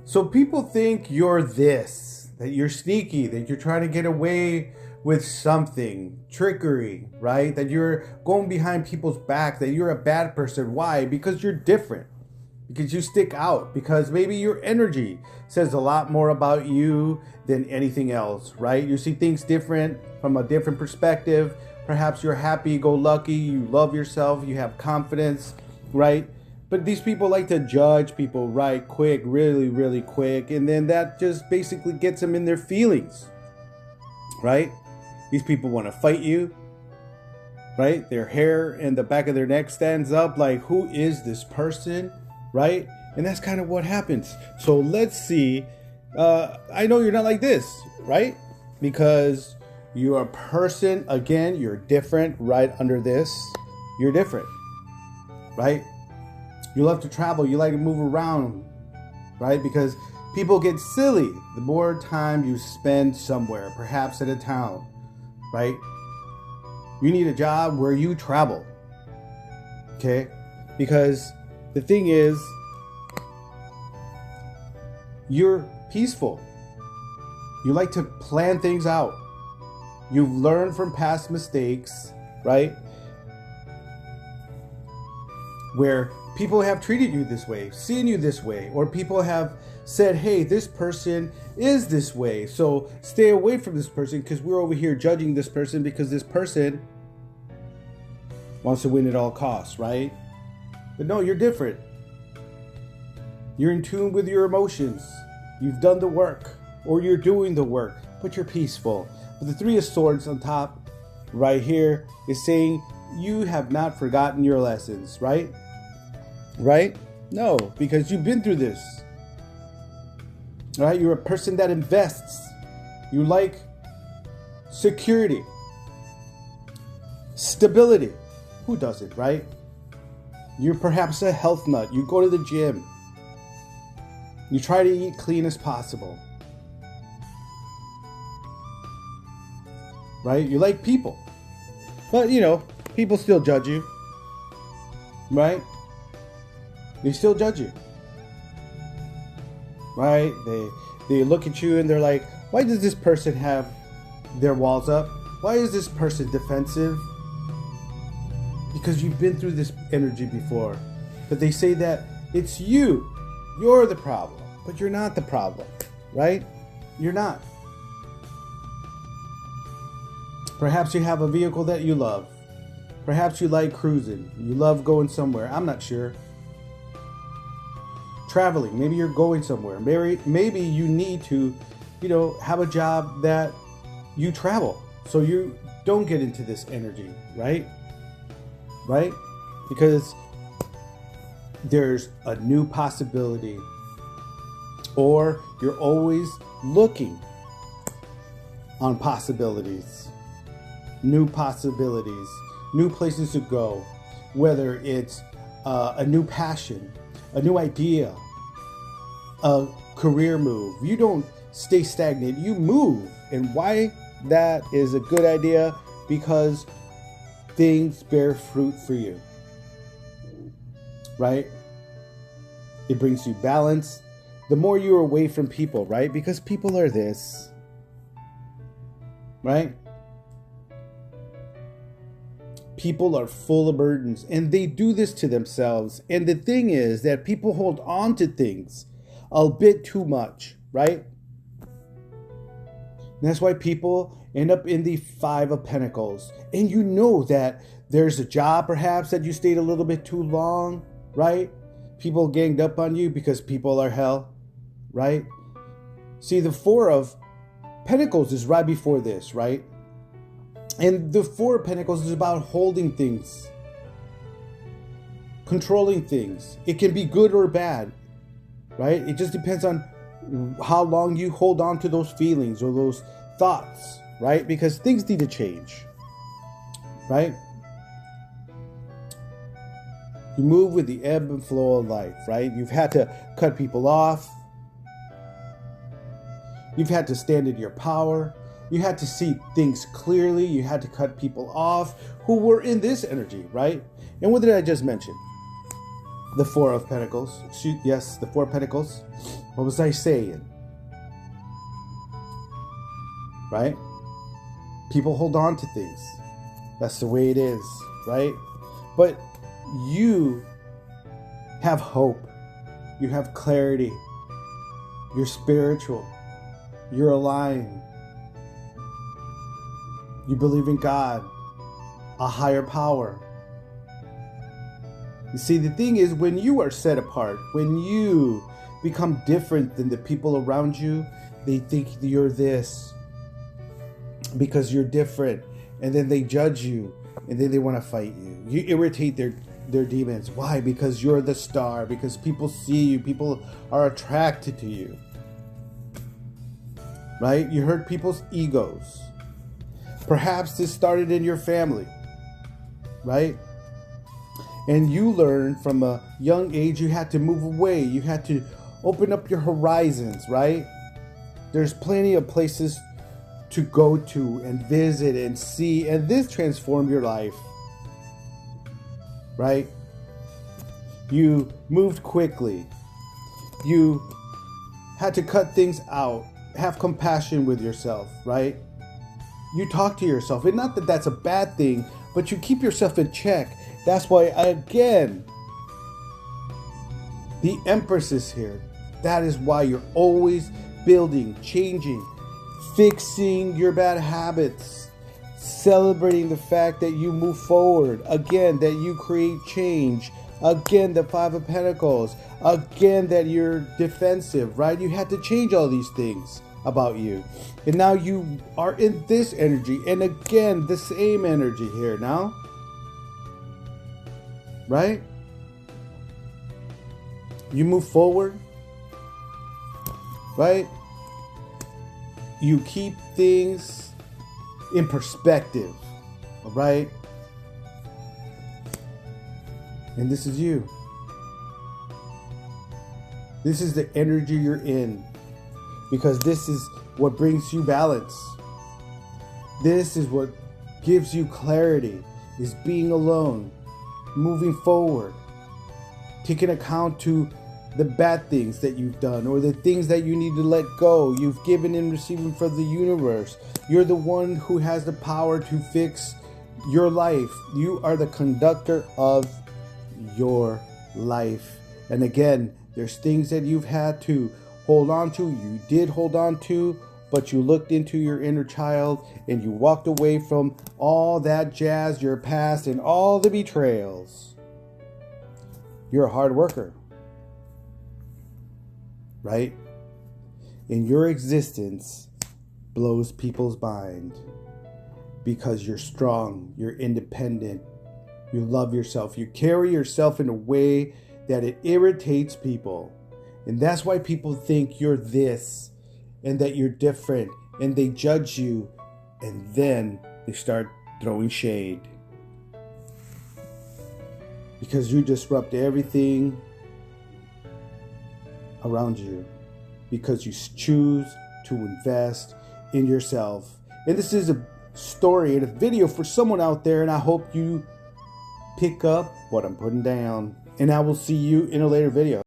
So people think you're this, that you're sneaky, that you're trying to get away with something, trickery, right? That you're going behind people's back, that you're a bad person. Why? Because you're different. Because you stick out. Because maybe your energy says a lot more about you than anything else, right? You see things different from a different perspective. Perhaps you're happy, go lucky, you love yourself, you have confidence, right? But these people like to judge people right quick, really, really quick. And then that just basically gets them in their feelings, right? These people want to fight you, right? Their hair and the back of their neck stands up like, who is this person, right? And that's kind of what happens. So let's see. I know you're not like this, right? Because you're a person, again, you're different right under this. You're different, right? You love to travel. You like to move around, right? Because people get silly the more time you spend somewhere, perhaps in a town, right? You need a job where you travel, okay? Because the thing is, you're peaceful. You like to plan things out. You've learned from past mistakes, right? Where people have treated you this way, seen you this way, or people have said, hey, this person is this way, so stay away from this person because we're over here judging this person because this person wants to win at all costs, right? But no, you're different. You're in tune with your emotions. You've done the work, or you're doing the work, but you're peaceful. But the Three of Swords on top right here is saying you have not forgotten your lessons, right? Right? No, because you've been through this. Right? You're a person that invests. You like security, stability. Who doesn't, right? You're perhaps a health nut. You go to the gym. You try to eat clean as possible. Right? You like people. But, people still judge you. Right? They still judge you. Right? They look at you and they're like, why does this person have their walls up? Why is this person defensive? Because you've been through this energy before. But they say that it's you. You're the problem. But you're not the problem. Right? You're not. Perhaps you have a vehicle that you love. Perhaps you like cruising. You love going somewhere. I'm not sure. Traveling. Maybe you're going somewhere. Maybe you need to, have a job that you travel so you don't get into this energy, right? Right? Because there's a new possibility. Or you're always looking on possibilities. New possibilities. New places to go. Whether it's a new passion, a new idea, a career move. You don't stay stagnant, you move. And why that is a good idea? Because things bear fruit for you. Right? It brings you balance. The more you're away from people, right? Because people are this. Right? People are full of burdens and they do this to themselves. And the thing is that people hold on to things a bit too much, right? And that's why people end up in the Five of Pentacles. And you know that there's a job perhaps that you stayed a little bit too long, right? People ganged up on you because people are hell, right? See, the Four of Pentacles is right before this, right? And the Four of Pentacles is about holding things, controlling things. It can be good or bad, right? It just depends on how long you hold on to those feelings or those thoughts, right? Because things need to change, right? You move with the ebb and flow of life, right? You've had to cut people off. You've had to stand in your power. You had to see things clearly. You had to cut people off who were in this energy, right? And what did I just mention? The Four of Pentacles. Yes, the Four of Pentacles. What was I saying? Right? People hold on to things. That's the way it is, right? But you have hope. You have clarity. You're spiritual. You're aligned. You believe in God, a higher power. You see, the thing is, when you are set apart, when you become different than the people around you, they think you're this because you're different, and then they judge you, and then they want to fight you. You irritate their demons. Why? Because you're the star, because people see you, people are attracted to you. Right? You hurt people's egos. Perhaps this started in your family, right? And you learned from a young age you had to move away. You had to open up your horizons, right? There's plenty of places to go to and visit and see, and this transformed your life, right? You moved quickly. You had to cut things out. Have compassion with yourself, right? You talk to yourself, and not that that's a bad thing, but you keep yourself in check. That's why, again, the Empress is here. That is why you're always building, changing, fixing your bad habits, celebrating the fact that you move forward, again, that you create change, again, the Five of Pentacles, again, that you're defensive, right? You had to change all these things about you. And now you are in this energy, and again, the same energy here now. Right? You move forward. Right? You keep things in perspective. Right? And this is you. This is the energy you're in. Because this is what brings you balance. This is what gives you clarity. Is being alone. Moving forward, taking account to the bad things that you've done or the things that you need to let go. You've given and receiving from the universe. You're the one who has the power to fix your life. You are the conductor of your life. And again, there's things that you've had to hold on to. You did hold on to, but you looked into your inner child and you walked away from all that jazz, your past, and all the betrayals. You're a hard worker, right? And your existence blows people's mind because you're strong, you're independent, you love yourself, you carry yourself in a way that it irritates people. And that's why people think you're this and that you're different, and they judge you, and then they start throwing shade. Because you disrupt everything around you. Because you choose to invest in yourself. And this is a story and a video for someone out there, and I hope you pick up what I'm putting down. And I will see you in a later video.